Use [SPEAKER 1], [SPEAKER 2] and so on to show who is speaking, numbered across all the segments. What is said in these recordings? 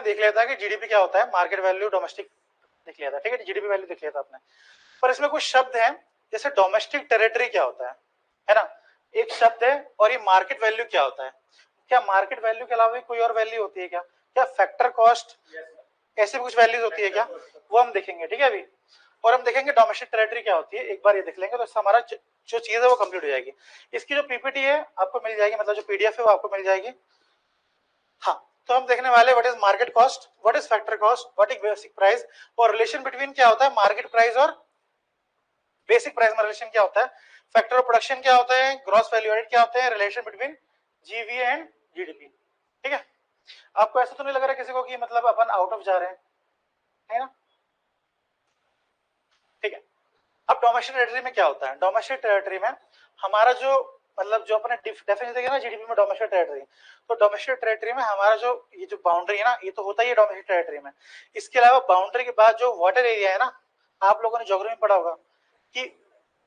[SPEAKER 1] आपने देख लिया था कि जीडीपी क्या होता है, मार्केट वैल्यू डोमेस्टिक देख लिया था, ठीक है, जीडीपी वैल्यू देख लिया था आपने। पर इसमें कुछ शब्द हैं, जैसे डोमेस्टिक टेरिटरी क्या होता है ना, एक शब्द है, और ये मार्केट वैल्यू क्या होता है। क्या मार्केट वैल्यू के अलावा कोई और वैल्यू होती है क्या? क्या फैक्टर कॉस्ट, ऐसे कुछ वैल्यूज होती है क्या? वो हम देखेंगे, ठीक है अभी। और हम देखेंगे डोमेस्टिक टेरिटरी क्या होती है, एक बार ये देख लेंगे तो हमारा जो चीज है वो कंप्लीट हो जाएगी। इसकी जो पीपीटी है आपको मिल जाएगी, मतलब जो पीडीएफ है वो आपको मिल जाएगी। हाँ, तो हम देखने वाले what is market cost, what is factor cost, what is basic price, और रिलेशन बिटवीन क्या होता है मार्केट प्राइस और बेसिक प्राइस में रिलेशन क्या होता है, फैक्टर ऑफ प्रोडक्शन क्या होता है, ग्रॉस वैल्यू एडेड क्या होता है, रिलेशन बिटवीन जीवी एंड जीडीपी। ठीक है, आपको ऐसा तो नहीं लग रहा किसी को कि मतलब अपन आउट ऑफ जा रहे हैं, है ना? ठीक है, अब डोमेस्टिक टेरिटरी में क्या होता है, डोमेस्टिक टेरिटरी में हमारा जो मतलब जो अपने डेफिनेशन देखे ना जीडीपी में डोमेस्टिक टेरिटरी, तो डोमेस्टिक टेरिटरी में हमारा जो ये जो बाउंड्री है ना, ये तो होता ही है डोमेस्टिक टेरिटरी में। इसके अलावा बाउंड्री के बाद जो वाटर एरिया है ना, आप लोगों ने ज्योग्राफी में पढ़ा होगा कि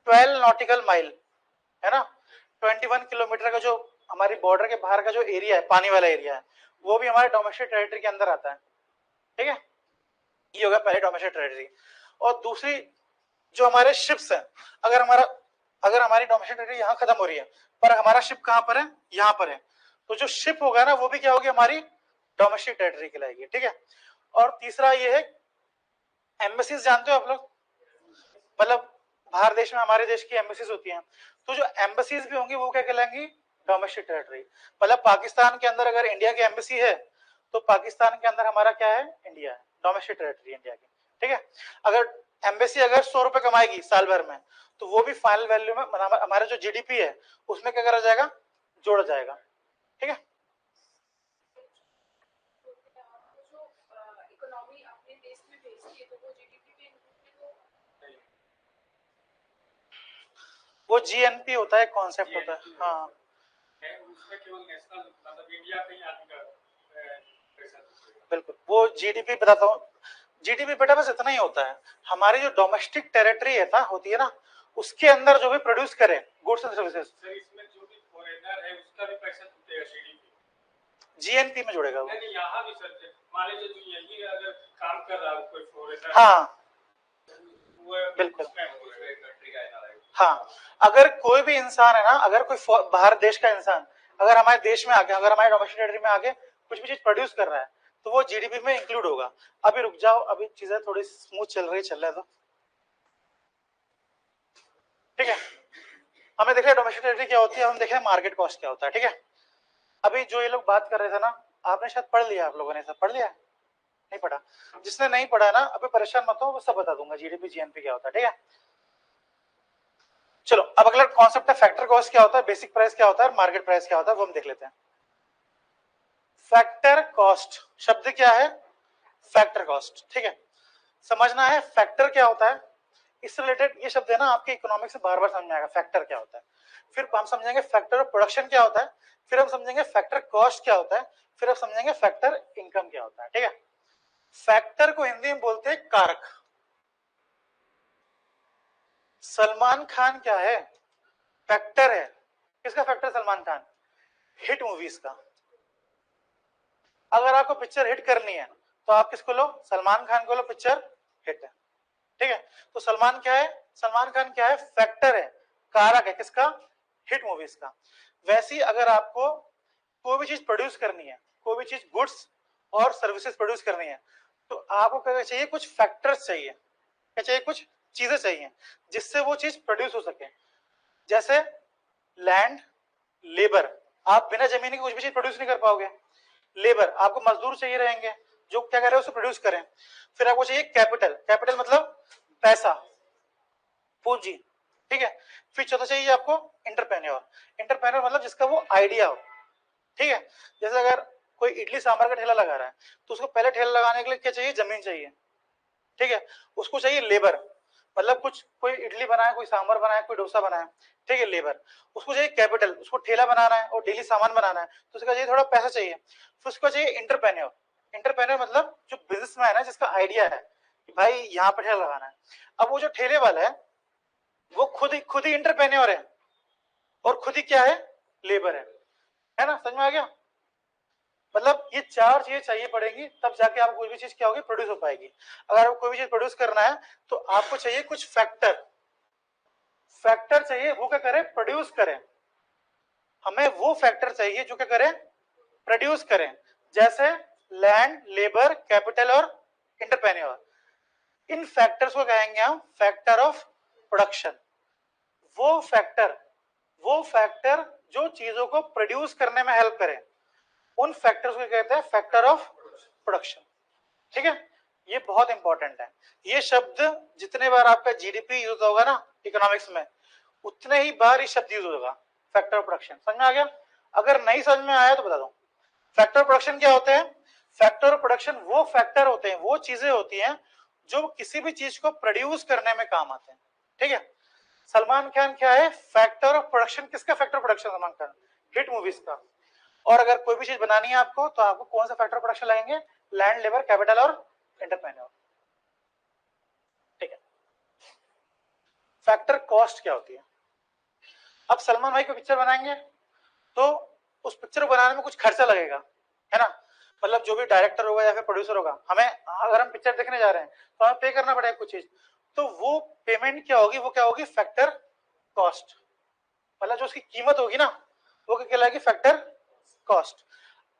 [SPEAKER 1] 12 नॉटिकल माइल है ना, 21 किलोमीटर का जो हमारी बॉर्डर के बाहर का जो एरिया है, पानी वाला एरिया है, वो भी हमारे डोमेस्टिक टेरिटरी के अंदर आता है। ठीक है, ये होगा पहले डोमेस्टिक टेरिटरी। और दूसरी जो हमारे शिप्स हैं, अगर हमारी डोमेस्टिक टेरिटरी यहाँ खत्म हो रही है पर हमारा शिप कहाँ पर है, यहाँ पर है, तो जो शिप होगा ना वो भी क्या होगी, हमारी डोमेस्टिक टेरिटरी कहलाएगी। ठीक है, और तीसरा ये है एम्बेसीज, जानते हो आप लोग, मतलब बाहर देश में हमारे देश की एम्बेसीज होती हैं, तो जो एम्बेसीज भी होंगी वो क्या कहलाएंगी, डोमेस्टिक टेरिटरी। मतलब पाकिस्तान के अंदर अगर इंडिया की एम्बेसी है तो पाकिस्तान के अंदर हमारा क्या है, इंडिया है, डोमेस्टिक टेरिटरी इंडिया की। ठीक है, अगर एम्बेसी अगर 100 रुपए कमाएगी साल भर में, तो वो भी फाइनल वैल्यू में हमारा जो जीडीपी है उसमें क्या करा जाएगा, जोड़ा जाएगा। ठीक है, वो जीएनपी होता है, कॉन्सेप्ट होता है। हाँ, उसमें केवल नेशनल मतलब इंडिया का ही आदमी का बिल्कुल, वो जीडीपी बताता हूँ। जीडीपी बेटा बस इतना ही होता है, हमारी जो डोमेस्टिक टेरिटरी है ना, होती है ना, उसके अंदर जो भी प्रोड्यूस करें गुड्स एंड सर्विसेज, इसमें जो भी फॉरेनर है उसका भी पैसा जुटेगा जीएनपी में जुड़ेगा वो। नहीं, यहाँ भी सर मान लीजिए जो यही अगर काम कर रहा है कोई फॉरेनर, हाँ बिल्कुल, हाँ, अगर कोई भी इंसान है ना, अगर कोई बाहर देश का इंसान अगर हमारे देश में आके, अगर हमारे डोमेस्टिक टेरिटरी में आके कुछ भी चीज प्रोड्यूस कर रहा है तो वो जीडीपी में इंक्लूड होगा। अभी रुक जाओ, अभी चीजें थोड़ी स्मूथ चल रही है तो ठीक है, हमें देख रहे डोमेस्टिक टेरिटरी क्या होती है, हम देख रहे मार्केट कॉस्ट क्या होता है। ठीक है, अभी जो ये लोग बात कर रहे थे ना, आपने शायद पढ़ लिया, आप लोगों ने सब पढ़ लिया, नहीं पढ़ा? जिसने नहीं पढ़ा ना, अभी परेशान मत हो, वो सब बता दूंगा, जीडीपी जीएनपी क्या होता है। ठीक है, चलो अब अगला कॉन्सेप्ट है फैक्टर कॉस्ट क्या होता है, बेसिक प्राइस क्या होता है, मार्केट प्राइस क्या होता है, वो हम देख लेते हैं। फैक्टर कॉस्ट शब्द क्या है, फैक्टर कॉस्ट। ठीक है, समझना है फैक्टर क्या होता है, इससे रिलेटेड ये शब्द है ना आपके इकोनॉमिक्स से बार बार समझ में आएगा, फैक्टर क्या होता है, फिर हम समझेंगे फैक्टर ऑफ प्रोडक्शन क्या होता है, फिर हम समझेंगे फैक्टर कॉस्ट क्या होता है, फिर हम समझेंगे फैक्टर इनकम क्या होता है। ठीक है, फैक्टर को हिंदी में बोलते हैं कारक। सलमान खान क्या है, फैक्टर है। किसका factor, Salman Khan, hit movies का। अगर आपको पिक्चर हिट करनी है तो आप किसको लो, सलमान खान को लो, पिक्चर हिट है। ठीक है, तो सलमान क्या है, सलमान खान क्या है, फैक्टर है, कारक है, किसका, हिट मूवीज का। वैसे ही अगर आपको कोई भी चीज प्रोड्यूस करनी है, कोई भी चीज गुड्स और सर्विसेज प्रोड्यूस करनी है, तो आपको क्या चाहिए, कुछ फैक्टर्स चाहिए, क्या चाहिए, कुछ चीजें चाहिए जिससे वो चीज प्रोड्यूस हो सके। जैसे लैंड, लेबर, आप बिना जमीन के कुछ भी चीज प्रोड्यूस नहीं कर पाओगे। लेबर, आपको मजदूर चाहिए रहेंगे जो क्या कर रहे हैं उसे प्रोड्यूस करें। फिर आपको चाहिए कैपिटल, कैपिटल मतलब पैसा, पूंजी। ठीक है, फिर चौथा चाहिए आपको इंटरप्रेन्योर, इंटरप्रेन्योर मतलब जिसका वो आइडिया हो। ठीक है, जैसे अगर कोई इडली सांभर का ठेला लगा रहा है तो उसको पहले ठेला लगाने के लिए क्या चाहिए, जमीन चाहिए। ठीक है, उसको चाहिए लेबर, मतलब कुछ कोई इडली बनाए, कोई सांभर बनाए, कोई डोसा बनाए, ठीक है, लेबर। उसको चाहिए कैपिटल, उसको ठेला बनाना है और डेली सामान बनाना है तो उसका चाहिए थोड़ा पैसा चाहिए। फिर उसको चाहिए इंटरप्रेन्योर, इंटरप्रेन्योर मतलब जो बिजनेसमैन है, जिसका आइडिया है कि भाई यहाँ पर ठेला लगाना है। अब वो जो ठेले वाला है वो खुद ही इंटरप्रेन्योर है और खुद ही क्या है, लेबर है ना, समझ में आ गया? मतलब ये चार चीजें चाहिए पड़ेंगी, तब जाके आप कोई भी चीज क्या होगी, प्रोड्यूस हो पाएगी। अगर आपको कोई भी चीज प्रोड्यूस करना है तो आपको चाहिए कुछ फैक्टर, फैक्टर चाहिए, वो क्या करें, प्रोड्यूस करें। हमें वो फैक्टर चाहिए जो क्या करें, प्रोड्यूस करें। जैसे लैंड, लेबर, कैपिटल और एंटरप्रेन्योर। इन फैक्टर्स को कहेंगे हम फैक्टर ऑफ प्रोडक्शन। वो फैक्टर जो चीजों को प्रोड्यूस करने में हेल्प करे, उन फैक्टर्स को कहते हैं फैक्टर ऑफ प्रोडक्शन। ठीक है, ये बहुत इंपॉर्टेंट है। ये शब्द जितने बार आपका जीडीपी यूज होगा ना इकोनॉमिक्स में, उतने ही बार ये शब्द यूज होगा, फैक्टर ऑफ प्रोडक्शन। समझ में आ गया? अगर नहीं समझ में आया तो बता दो। फैक्टर ऑफ प्रोडक्शन क्या होते हैं? फैक्टर ऑफ प्रोडक्शन वो फैक्टर होते हैं, वो चीजें होती हैं जो किसी भी चीज को प्रोड्यूस करने में काम आते हैं। ठीक है, सलमान खान क्या है, फैक्टर ऑफ प्रोडक्शन। किसका factor of production? Salman Khan, hit movies का। और अगर कोई भी चीज बनानी है आपको तो आपको कौन सा फैक्टर ऑफ प्रोडक्शन लगेंगे? लैंड, लेबर, कैपिटल और एंटरप्रेन्योर। ठीक है, फैक्टर कॉस्ट क्या होती है? अब सलमान भाई को पिक्चर बनाएंगे तो उस पिक्चर को बनाने में कुछ खर्चा लगेगा, है ना? मतलब जो भी डायरेक्टर होगा या फिर प्रोड्यूसर होगा, हमें अगर हम पिक्चर देखने जा रहे हैं तो हमें पे करना पड़ेगा कुछ चीज, तो वो पेमेंट क्या होगी, वो क्या होगी, फैक्टर कॉस्ट। मतलब जो उसकी कीमत होगी ना, वो क्या कहलाएगी, फैक्टर कॉस्ट।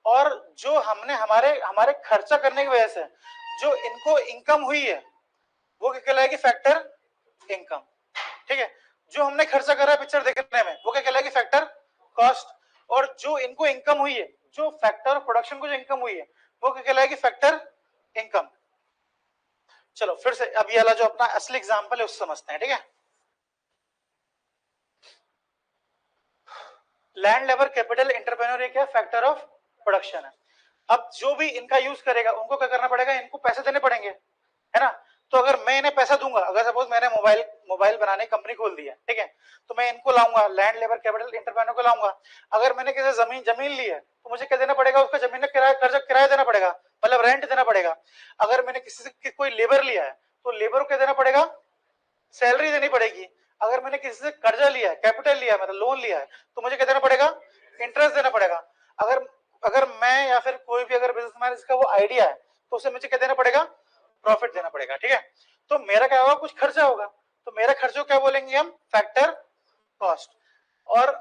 [SPEAKER 1] और जो हमने हमारे हमारे खर्चा करने की वजह से जो इनको इनकम हुई है, वो क्या कहलाएगी, फैक्टर इनकम। ठीक है, जो हमने खर्चा करा पिक्चर देखने में, वो क्या कहलाएगी, फैक्टर कॉस्ट। और जो इनको इनकम हुई है, जो फैक्टर प्रोडक्शन को जो इनकम हुई है, वो क्या कहलाएगी, फैक्टर इनकम। चलो फिर से अब ये वाला जो अपना असली एग्जांपल है उससे समझते हैं। ठीक है, लैंड, लेबर, कैपिटल, एंटरप्रेन्योर, ये क्या, फैक्टर ऑफ प्रोडक्शन है। अब जो भी इनका यूज करेगा उनको क्या करना पड़ेगा, इनको पैसे देने पड़ेंगे, है ना? तो अगर मैं इन्हें पैसा दूंगा, अगर सपोज मैंने मोबाइल बनाने की कंपनी खोल दी है, ठीक है, तो मैं इनको लाऊंगा, लैंड, लेबर, कैपिटल, एंटरप्रेन्योर को लाऊंगा। अगर मैंने किसी जमीन ली है तो मुझे क्या देना पड़ेगा, उसका जमीन का किराया देना पड़ेगा, मतलब रेंट देना पड़ेगा। अगर मैंने किसी से कोई लेबर लिया है तो लेबर को क्या देना पड़ेगा, सैलरी देनी पड़ेगी। अगर मैंने किसी से कर्जा लिया है, कैपिटल लिया है, मतलब लोन लिया है, तो मुझे क्या देना पड़ेगा, इंटरेस्ट देना पड़ेगा। अगर अगर मैं या फिर कोई भी अगर बिजनेसमैन इसका वो आइडिया है तो उसे मुझे क्या देना पड़ेगा, प्रॉफिट देना पड़ेगा। ठीक है, तो मेरा क्या होगा, कुछ खर्चा होगा, तो मेरा खर्चों क्या बोलेंगे हम, फैक्टर कॉस्ट। और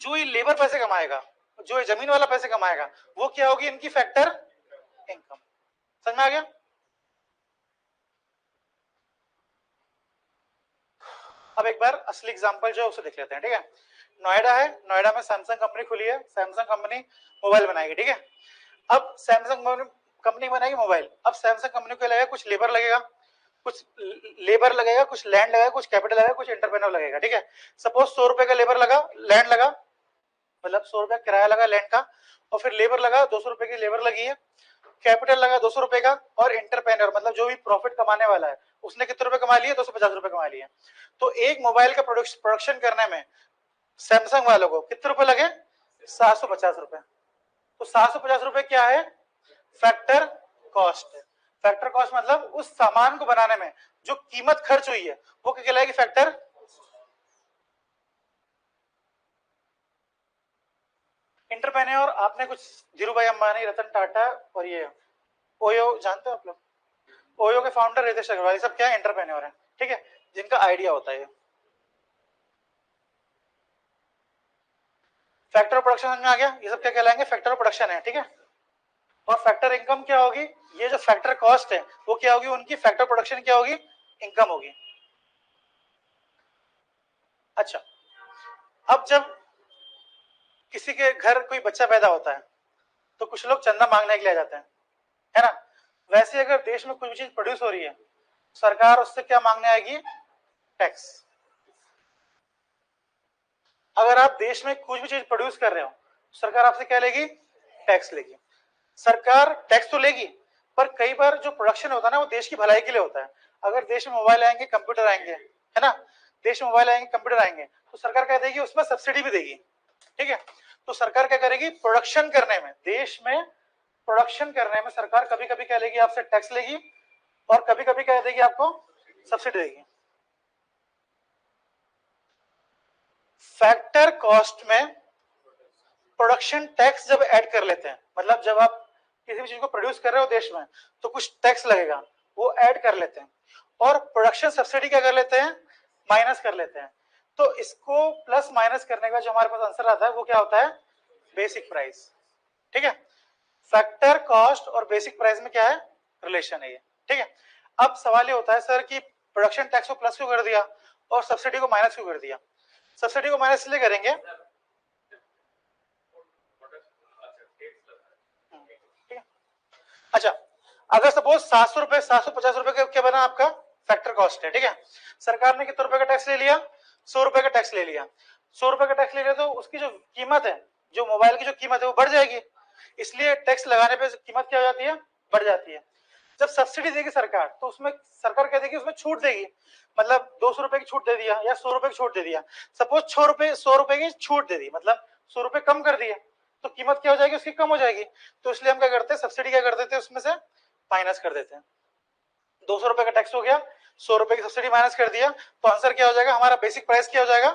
[SPEAKER 1] जो ये लेबर पैसे कमाएगा, जो ये जमीन वाला पैसे कमाएगा, वो क्या होगी, इनकी फैक्टर इनकम। समझ में आ गया? अब एक बार असली एग्जांपल जो है उसे देख लेते हैं। ठीक है, नोएडा है, नोएडा में सैमसंग कंपनी खुली है, सैमसंग कंपनी मोबाइल बनाएगी। ठीक है, अब सैमसंग कंपनी बनाएगी मोबाइल। अब सैमसंग कंपनी को लगेगा, कुछ लेबर लगेगा, कुछ लैंड लगेगा, कुछ कैपिटल लगेगा, कुछ एंटरप्रेन्योर लगेगा। ठीक है, सपोज 100 रुपए का लेबर लगा, लैंड लगा, मतलब 100 रुपया किराया लगा लैंड का, और फिर लेबर लगा 200 रुपए की लेबर लगी है, कैपिटल लगा 200 रुपए का, और एंटरप्रेन्योर मतलब जो भी प्रॉफिट कमाने वाला है उसने कितने रुपए कमा लिए, 250 रुपए कमा लिए। तो एक मोबाइल का प्रोडक्शन करने में सैमसंग वालों को कितने रुपए लगे, 750 रुपए। तो 750 रुपए क्या है, फैक्टर कॉस्ट है। फैक्टर कॉस्ट मतलब उस सामान को बनाने में जो कीमत खर्च हुई है वो क्या कहलाएगी, फैक्टर। एंटरप्रेन्योर आपने कुछ धीरू भाई अंबानी, रतन टाटा और ये ओयो जानते हो आप लोग, ओयो के फाउंडर रितेश अग्रवाल, सब क्या है, एंटरप्रेन्योर है। ठीक है, जिनका आइडिया होता है। फैक्टर ऑफ प्रोडक्शन समझ में आ गया, ये सब क्या कहलाएंगे, फैक्टर ऑफ प्रोडक्शन है। ठीक है, और फैक्टर इनकम क्या होगी, ये जो फैक्टर कॉस्ट है वो क्या होगी, उनकी फैक्टर प्रोडक्शन क्या होगी, इनकम होगी। अच्छा, अब जब किसी के घर कोई बच्चा पैदा होता है तो कुछ लोग चंदा मांगने के लिए आ जाते हैं, है ना? वैसे अगर देश में कोई भी चीज प्रोड्यूस हो रही है, सरकार उससे क्या मांगने आएगी, टैक्स। अगर आप देश में कुछ भी चीज प्रोड्यूस कर रहे हो, सरकार आपसे क्या लेगी, टैक्स लेगी। सरकार टैक्स तो लेगी, पर कई बार जो प्रोडक्शन होता है ना वो देश की भलाई के लिए होता है। अगर देश में मोबाइल आएंगे, कंप्यूटर आएंगे, है ना, देश में मोबाइल आएंगे, कंप्यूटर आएंगे, तो सरकार क्या देगी, उसमें सब्सिडी भी देगी। ठीक है, तो सरकार क्या करेगी, प्रोडक्शन करने में, देश में प्रोडक्शन करने में सरकार कभी कभी क्या लेगी, आपसे टैक्स लेगी, और कभी कभी क्या देगी, आपको सब्सिडी देगी। फैक्टर कॉस्ट में प्रोडक्शन टैक्स जब ऐड कर लेते हैं, मतलब जब आप किसी भी चीज को प्रोड्यूस कर रहे हो देश में तो कुछ टैक्स लगेगा, वो ऐड कर लेते हैं, और प्रोडक्शन सब्सिडी क्या कर लेते हैं, माइनस कर लेते हैं। तो इसको प्लस माइनस करने के बाद जो हमारे पास आंसर आता है वो क्या होता है, बेसिक प्राइस। ठीक है, फैक्टर कॉस्ट और बेसिक प्राइस में क्या है, रिलेशन है ये। ठीक है, अब सवाल ये होता है सर कि प्रोडक्शन टैक्स को प्लस क्यों कर दिया और सब्सिडी को माइनस क्यों कर दिया। सब्सिडी को माइनस इसलिए करेंगे, अच्छा अगर सपोज 700 रुपए 750 रुपए का क्या बना आपका फैक्टर कॉस्ट है, ठीक है, सरकार ने कितने रुपए का टैक्स ले लिया, 100 रुपए का टैक्स ले लिया, 100 रुपए का टैक्स ले लिया तो उसकी जो कीमत है, जो मोबाइल की जो कीमत है वो बढ़ जाएगी, इसलिए टैक्स लगाने पे कीमत क्या हो जाती है, बढ़ जाती है। जब सब्सिडी देगी सरकार तो उसमें सरकार कह देगी उसमें छूट देगी, मतलब 200 रुपए की छूट दे दिया या 100 रुपए की छूट दे दिया, सपोज 100 रुपए की छूट दे दी, मतलब 100 रुपए कम कर दिए, तो कीमत क्या हो जाएगी उसकी, कम हो जाएगी। तो इसलिए हम क्या करते हैं, सब्सिडी क्या कर देते हैं उसमें से माइनस कर देते हैं। 200 रुपए का टैक्स हो गया, 100 रुपए की सब्सिडी माइनस कर दिया, तो आंसर क्या हो जाएगा, हमारा बेसिक प्राइस क्या हो जाएगा,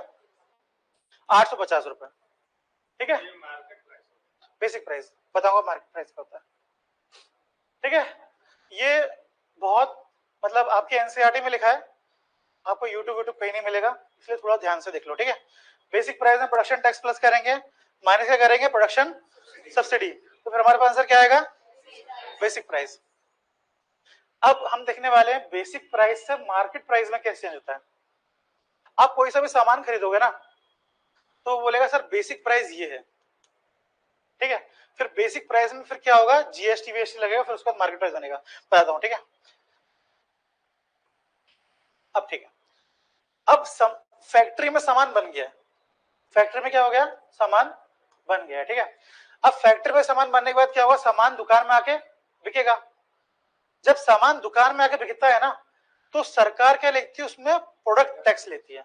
[SPEAKER 1] 850 रुपए। ठीक है, बेसिक प्राइस बताऊंगा मार्केट प्राइस का होता है। ठीक है, ये बहुत मतलब आपके एनसीईआरटी में लिखा है, आपको यूट्यूब कहीं नहीं मिलेगा, इसलिए थोड़ा ध्यान से देख लो। ठीक है, बेसिक प्राइस में प्रोडक्शन टैक्स प्लस करेंगे, माइनस क्या करेंगे, प्रोडक्शन सब्सिडी, तो फिर हमारे पास आंसर क्या आएगा, बेसिक प्राइस। अब हम देखने वाले हैं बेसिक प्राइस से मार्केट प्राइस में कैसे चेंज होता है। आप कोई सा भी सामान खरीदोगे ना तो बोलेगा सर बेसिक प्राइस ये है, ठीक है, फिर बेसिक प्राइस में फिर क्या होगा, जीएसटी वीएसटी लगेगा, फिर उसके बाद मार्केट प्राइस बनेगा, बताता हूं। ठीक है, अब ठीक है, अब फैक्ट्री में सामान बन गया, फैक्ट्री में क्या हो गया, सामान बन गया। ठीक है, अब फैक्ट्री में सामान बनने के बाद क्या होगा, सामान दुकान में आके बिकेगा। जब सामान दुकान में आके बिकता है ना तो सरकार क्या लेती है, उसमें प्रोडक्ट टैक्स लेती है,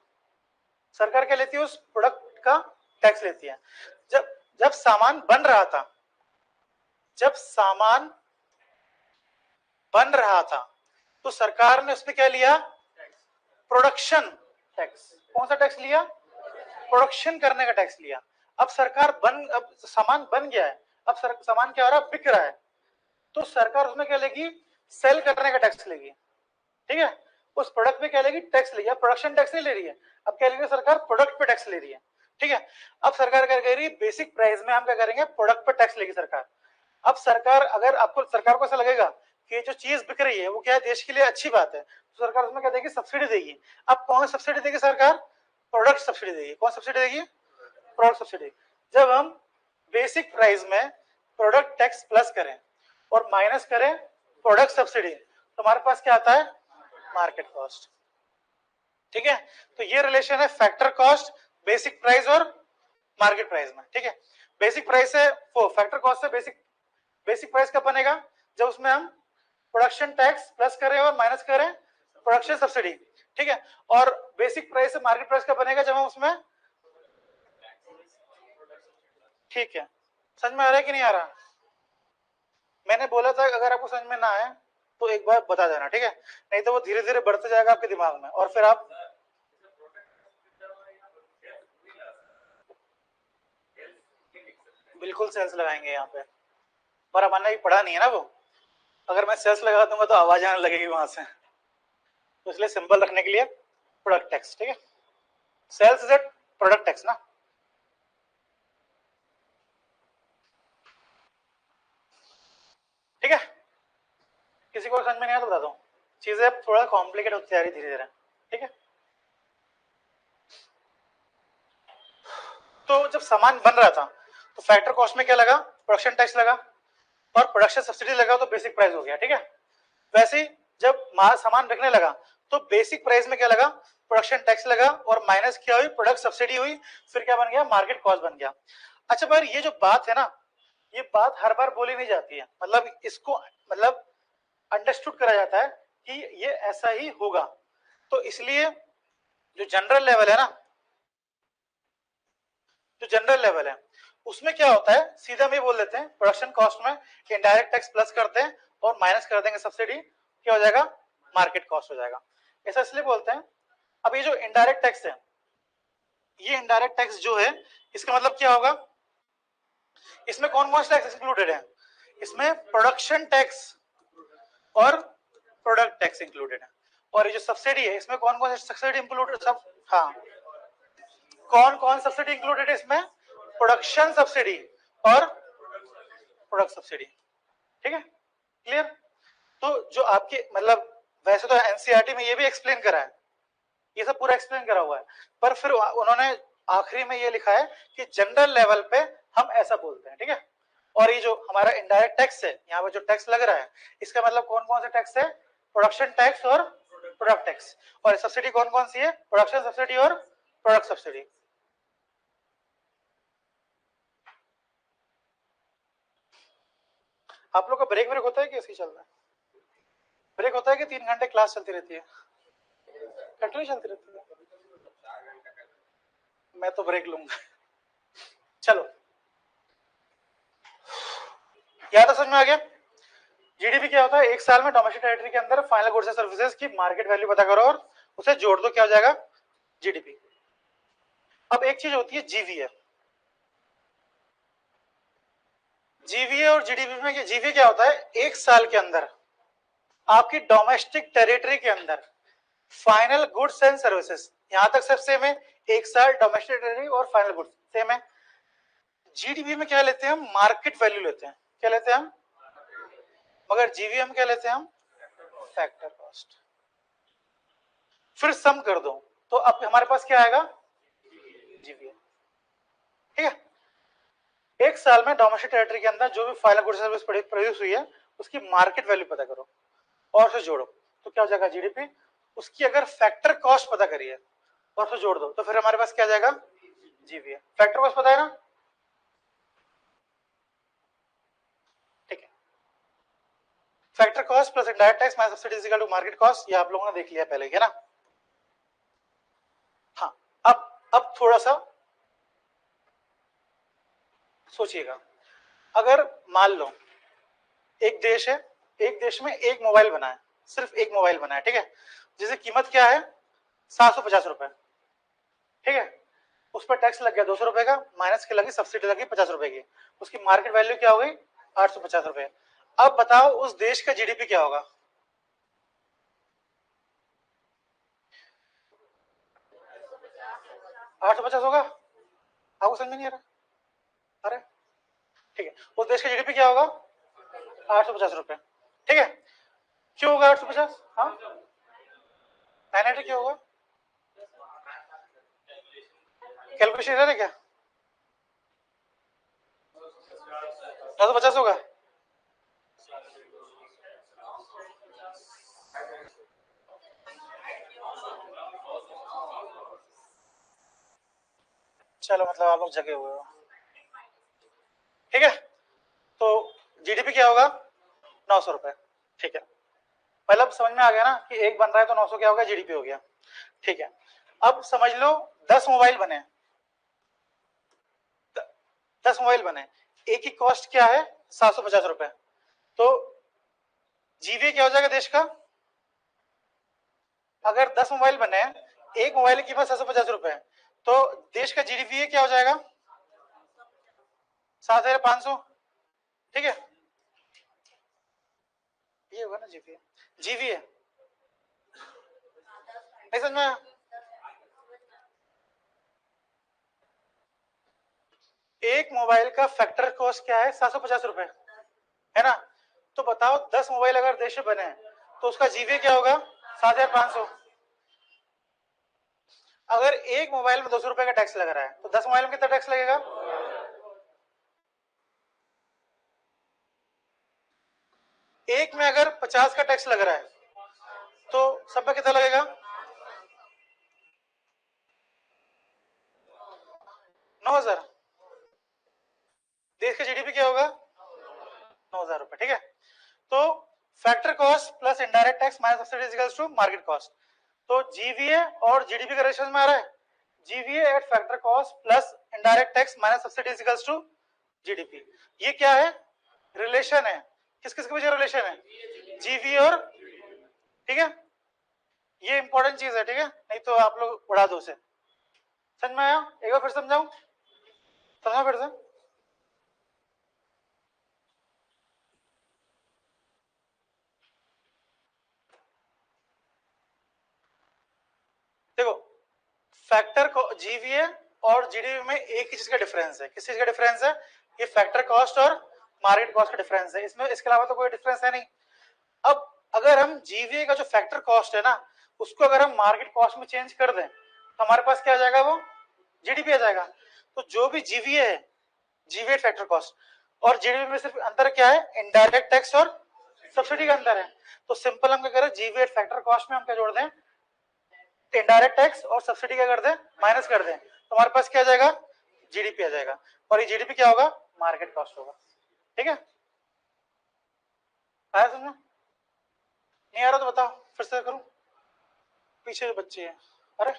[SPEAKER 1] सरकार क्या लेती है, उस प्रोडक्ट का टैक्स लेती है। जब जब सामान बन रहा था, जब सामान बन रहा था तो सरकार ने उसमें क्या लिया, प्रोडक्शन टैक्स। कौन सा टैक्स लिया, प्रोडक्शन करने का टैक्स लिया। अब सरकार अब सामान बन गया है, अब सामान क्या हो रहा है, बिक रहा है, तो सरकार उसमें क्या लेगी, सेल करने का टैक्स लेगी। ठीक है, उस प्रोडक्ट पे क्या लेगी, टैक्स लेगी। अब प्रोडक्शन टैक्स नहीं ले रही है, अब क्या लेगी सरकार, प्रोडक्ट पे टैक्स ले रही है। ठीक है, अब सरकार क्या कह रही है, बेसिक प्राइस में हम क्या करेंगे, प्रोडक्ट पे टैक्स लेगी सरकार। अब सरकार, अगर आपको सरकार को ऐसा लगेगा कि जो चीज बिक रही है वो क्या है, देश के लिए अच्छी बात है, तो सरकार उसमें क्या देगी, सब्सिडी देगी। अब कौन सब्सिडी देगी सरकार, प्रोडक्ट सब्सिडी देगी। कौन सब्सिडी देगी, प्रोडक्ट सब्सिडी। जब हम बेसिक प्राइस में प्रोडक्ट टैक्स प्लस करें और माइनस करें प्रोडक्ट सब्सिडी, तो हमारे पास क्या आता है, मार्केट कॉस्ट। ठीक है, तो ये रिलेशन है फैक्टर कॉस्ट, बेसिक प्राइस और मार्केट प्राइस में। ठीक है, बेसिक प्राइस से फैक्टर कॉस्ट से बेसिक प्राइस कब बनेगा, जब उसमें हम प्रोडक्शन टैक्स प्लस करें और माइनस करें प्रोडक्शन सब्सिडी। ठीक है, और बेसिक प्राइस से मार्केट प्राइस कब बनेगा, जब हम उसमें, ठीक है, समझ में आ रहा है कि नहीं आ रहा। मैंने बोला था अगर आपको समझ में ना आए तो एक बार बता देना, ठीक है, नहीं तो वो धीरे धीरे बढ़ते जाएगा आपके दिमाग में और फिर आप बिल्कुल सेल्स लगाएंगे यहाँ पे, पर हमारे पढ़ा नहीं है ना वो, अगर मैं सेल्स लगा दूंगा तो आवाज आने लगेगी वहां से, तो इसलिए सिंबल रखने के लिए प्रोडक्ट टैक्स। ठीक है, sales is a product tax ना। ठीक है, किसी को समझ में नहीं आया तो बता दो, चीजें थोड़ा कॉम्प्लिकेट होती जा रही धीरे धीरे। ठीक है, तो जब सामान बन रहा था तो फैक्टर कॉस्ट में क्या लगा, प्रोडक्शन टैक्स लगा, और प्रोडक्शन सब्सिडी लगा तो बेसिक प्राइस हो गया। ठीक है, वैसे ही जब सामान बिकने लगा तो बेसिक प्राइस में क्या लगा, प्रोडक्शन टैक्स लगा, और माइनस क्या हुई, प्रोडक्ट सब्सिडी हुई, फिर क्या बन गया, मार्केट कॉस्ट बन गया। अच्छा पर ये जो बात है ना, ये बात हर बार बोली नहीं जाती है, मतलब इसको मतलब अंडरस्टूड करा जाता है कि ये ऐसा ही होगा, तो इसलिए जो जनरल लेवल है ना, जो जनरल लेवल है उसमें क्या होता है, सीधा हम ये बोल देते हैं प्रोडक्शन कॉस्ट में इनडायरेक्ट टैक्स प्लस करते हैं और माइनस कर देंगे सब्सिडी, क्या हो जाएगा, मार्केट कॉस्ट हो जाएगा। ऐसा इसलिए बोलते हैं। अब ये जो इनडायरेक्ट टैक्स है, ये इनडायरेक्ट टैक्स जो है इसका मतलब क्या होगा, इसमें कौन कौन से टैक्स इंक्लूडेड है? इसमें प्रोडक्शन टैक्स और प्रोडक्ट टैक्स इंक्लूडेड है। और ये जो सब्सिडी है इसमें कौन कौन से सब्सिडी इंक्लूडेड सब? हाँ, कौन कौन सब्सिडी इंक्लूडेड है इसमें? प्रोडक्शन सब्सिडी और प्रोडक्ट सब्सिडी। ठीक है, क्लियर? तो जो आपके मतलब वैसे तो एनसीईआरटी में ये भी एक्सप्लेन करा है, ये सब पूरा एक्सप्लेन करा हुआ है, पर फिर उन्होंने आखिरी में ये लिखा है कि जनरल लेवल पे हम ऐसा बोलते हैं। ठीक है, और ये जो हमारा इनडायरेक्ट टैक्स है, यहाँ पे जो टैक्स लग रहा है इसका मतलब कौन कौन से टैक्स है? प्रोडक्शन टैक्स और प्रोडक्ट टैक्स। और सब्सिडी कौन कौन सी है? प्रोडक्शन सब्सिडी और प्रोडक्ट सब्सिडी। आप लोग का ब्रेक ब्रेक होता है कि ऐसे ही चल रहा है? ब्रेक होता है कि 3 घंटे क्लास चलती रहती है? कंटिन्यू चलती रहती है? मैं तो ब्रेक लूंगा। चलो, यहां तक समझ में आ गया? जीडीपी क्या होता है? एक साल में डोमेस्टिक टेरिटरी के अंदर फाइनल गुड्स एंड सर्विसेज की मार्केट वैल्यू पता करो और उसे जोड़ दो, क्या हो जाएगा? जीडीपी। अब एक चीज होती है जीवीए। जीवीए और जीडीपी में जीवीए क्या होता है? एक साल के अंदर आपकी डोमेस्टिक टेरिटरी के अंदर फाइनल गुड्स एंड सर्विसेज, यहां तक सब सेम है। एक साल डोमेस्टिक टेरिटरी और फाइनल गुड्स सेम है। जीडीपी में क्या लेते हैं हम? मार्केट वैल्यू लेते हैं। क्या लेते हैं हम? मगर जीवीए में क्या लेते हैं हम? Factor cost. फिर सम कर दो तो अब हमारे पास क्या आएगा? जीवीए। ठीक है, एक साल में डोमेस्टिक टेरिटरी के अंदर जो भी फाइनल गुड्स सर्विस प्रोड्यूस हुई है उसकी मार्केट वैल्यू पता करो और उसे जोड़ो तो क्या हो जाएगा? जीडीपी। उसकी अगर फैक्टर कॉस्ट पता करिए और उसे जोड़ दो तो फिर हमारे पास क्या आ जाएगा? जीवीए। फैक्टर कॉस्ट पता है ना? ठीक है, factor cost plus indirect tax minus subsidy is equal to market cost, ये आप लोगों ने देख लिया पहले, है ना? हाँ, अब थोड़ा सा सोचिएगा। अगर मान लो एक देश है, एक देश में एक मोबाइल बना है, सिर्फ एक मोबाइल बना है, ठीक है, जिसकी कीमत क्या है? 750 रुपए। ठीक है, उस पर टैक्स लग गया 200 रुपए का, माइनस के लगी सब्सिडी लगी 50 रुपए की, उसकी मार्केट वैल्यू क्या हो गई? 850 रुपए। अब बताओ उस देश का जीडीपी क्या होगा? 850 होगा? आपको समझ में नहीं आ रहा? अरे ठीक है, उस देश का जीडीपी क्या होगा? 850 रुपए। ठीक है, क्यों होगा 850? हाँ, 980 क्यों होगा? कैलकुलेशन है क्या? 950 होगा? चलो, मतलब आप लोग जगे हुए हो। ठीक है, तो जीडीपी क्या होगा? 900 रुपए। ठीक है, मतलब समझ में आ गया ना कि एक बन रहा है तो 900 क्या होगा? जीडीपी हो गया। ठीक है, अब समझ लो 10 मोबाइल बने, 10 मोबाइल बने, एक की कॉस्ट क्या है? 750 रुपए। तो जीवी क्या हो जाएगा देश का? अगर 10 मोबाइल बने, एक मोबाइल की कीमत 750 रुपए, तो देश का जीडीपी क्या हो जाएगा? 7,500। ठीक है, ये होगा ना जीवी। जीवी है, नहीं समझ में? एक मोबाइल का फैक्टर कॉस्ट क्या है? 750 रुपए, है ना? तो बताओ 10 मोबाइल अगर देश में बने तो उसका जीवी क्या होगा? 7,500। अगर एक मोबाइल में 200 रुपए का टैक्स लग रहा है तो 10 मोबाइल में कितना टैक्स लगेगा? एक में अगर 50 का टैक्स लग रहा है तो सब में कितना लगेगा? 9,000। देश का जीडीपी क्या होगा? 9,000 रुपए। ठीक है, तो factor cost plus indirect tax minus subsidy is equals to market cost. तो जीवीए और जीडीपी का रेशियो में आ रहा है, GVA at factor cost plus indirect tax minus subsidy is equals to GDP. ये क्या है? रिलेशन है। किस किस के बीच रिलेशन है? जीवीए और, ठीक है, ये इंपॉर्टेंट चीज है। ठीक है, नहीं तो आप लोग उड़ा दो से। समझ में आया? एक बार फिर समझाऊं? समझा फिर से? फैक्टर को जीवीए और जीडीपी में एक ही चीज का डिफरेंस है। किस चीज का डिफरेंस है? ये फैक्टर कॉस्ट और मार्केट कॉस्ट का डिफरेंस है, इसमें इसके अलावा तो कोई डिफरेंस है नहीं। अब अगर हम जीवीए का जो फैक्टर कॉस्ट है ना, उसको अगर हम मार्केट कॉस्ट में चेंज कर दें तो हमारे पास क्या आ जाएगा? वो जीडीपी आ जाएगा। तो जो भी जीवीए है, जीवीए फैक्टर कॉस्ट और जीडीपी में सिर्फ अंतर क्या है? इनडायरेक्ट टैक्स और सब्सिडी का अंतर है। तो सिंपल हम क्या करें, जीवीए फैक्टर कॉस्ट में हम क्या जोड़ दें? इनडायरेक्ट टैक्स और सब्सिडी क्या कर दें? माइनस कर दें। तो हमारे पास क्या आ जाएगा? जीडीपी आ जाएगा। और ये जीडीपी क्या होगा? मार्केट कॉस्ट होगा। ठीक है, आया समझ? नहीं आ रहा तो बताओ, फिर से करूं? पीछे जो बच्चे हैं, अरे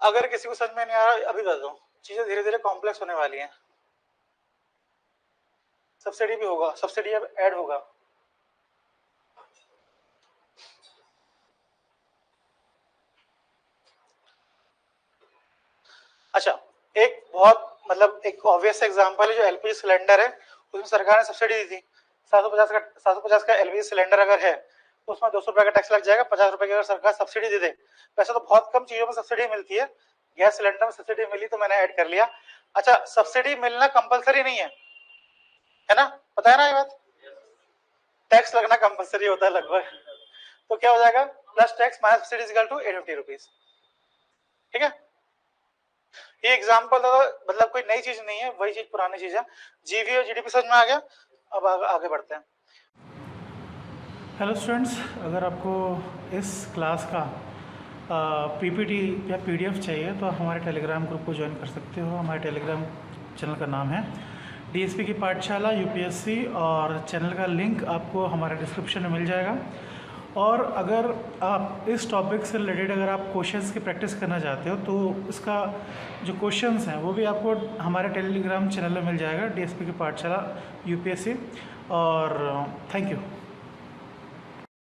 [SPEAKER 1] अगर किसी को समझ में नहीं आ रहा अभी बता दो, चीजें धीरे धीरे कॉम्प्लेक्स होने वाली हैं। सब्सिडी भी होगा, सब्सिडी अब ऐड होगा। अच्छा, एक बहुत मतलब एक ऑब्वियस एग्जांपल है जो एलपीजी सिलेंडर है, उसमें सरकार ने सब्सिडी दी थी। 750 का एलपीजी सिलेंडर अगर है तो उसमें 200 रुपए का टैक्स लग जाएगा। 50 रुपए की अगर सरकार सब्सिडी दे दे, वैसे तो बहुत कम चीजों में सब्सिडी मिलती है, गैस सिलेंडर में सब्सिडी मिली तो मैंने ऐड कर लिया। अच्छा, सब्सिडी मिलना कंपलसरी नहीं है ना? पता है ना ये बात? टैक्स लगना कंपलसरी होता है लगभग। तो क्या हो जाएगा? Plus tax minus subsidy equal to 850 rupees. ठीक है, ये एग्जांपल मतलब कोई नई चीज नहीं है, वही चीज पुरानी चीज है। जीवी और जीडीपी समझ में आ गया? अब आगे बढ़ते हैं।
[SPEAKER 2] हेलो स्टूडेंट्स, अगर आपको इस क्लास का पीपीटी या पीडीएफ चाहिए तो हमारे टेलीग्राम ग्रुप को ज्वाइन कर सकते हो। हमारे टेलीग्राम चैनल का नाम है डीएसपी की पाठशाला यूपीएससी, और चैनल का लिंक आपको हमारे डिस्क्रिप्शन में मिल जाएगा। और अगर आप इस टॉपिक से रिलेटेड अगर आप क्वेश्चंस की प्रैक्टिस करना चाहते हो तो इसका जो क्वेश्चंस हैं वो भी आपको हमारे टेलीग्राम चैनल में मिल जाएगा, डीएसपी की पाठशाला यूपीएससी। और थैंक यू।